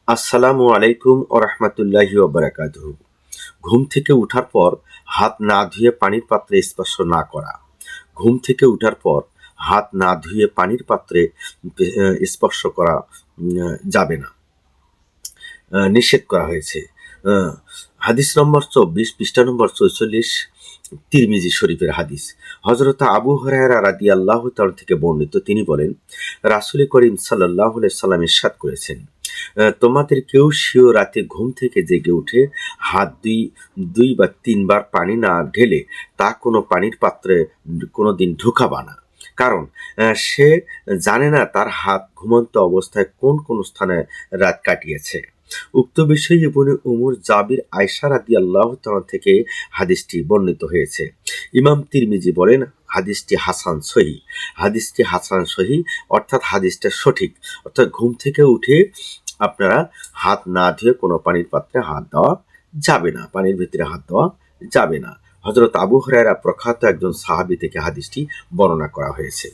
আসসালামু আলাইকুম ও রহমতুল্লাহি ওবারাকাতুহু। ঘুম থেকে উঠার পর হাত না ধুয়ে পানির পাত্রে স্পর্শ না করা। ঘুম থেকে উঠার পর হাত না ধুয়ে পানির পাত্রে স্পর্শ করা যাবে না, নিষেধ করা হয়েছে। আহ, হাদিস নম্বর 24, পৃষ্ঠা নম্বর 44, তিরমিজি শরীফের হাদিস। হযরত আবু হুরায়রা রাদিয়াল্লাহু তাআলা থেকে বর্ণিত, তিনি বলেন, রাসূল করিম সাল্লাল্লাহু আলাইহি সাল্লাম ইরশাদ করেছেন, তোমাদের কেউ স্বীয় রাতে ঘুম থেকে জেগে উঠে হাত দুই বা তিনবার পানি না ঢেলে তা কোনো পানির পাত্রে কোনোদিন ঢুকাবা না। কারণ সে জানে না তার হাত ঘুমন্ত অবস্থায় কোন কোন স্থানে রাত কাটিয়েছে। উক্ত বিষয়ে ইবনে উমর, জাবির, আয়েশা রাদিয়াল্লাহু তাআলা থেকে হাদিসটি বর্ণিত হয়েছে। ইমাম তিরমিজি বলেন, হাদিসটি হাসান সহিহ, অর্থাৎ হাদিসটা সঠিক। অর্থাৎ ঘুম থেকে উঠে আপনারা হাত না ধুয়ে কোনো পানির পাত্রে হাত দেওয়া যাবে না, পানির ভিতরে হাত দেওয়া যাবে না। হযরত আবু হুরায়রা প্রখ্যাত একজন সাহাবী থেকে হাদিসটি বর্ণনা করা হয়েছে।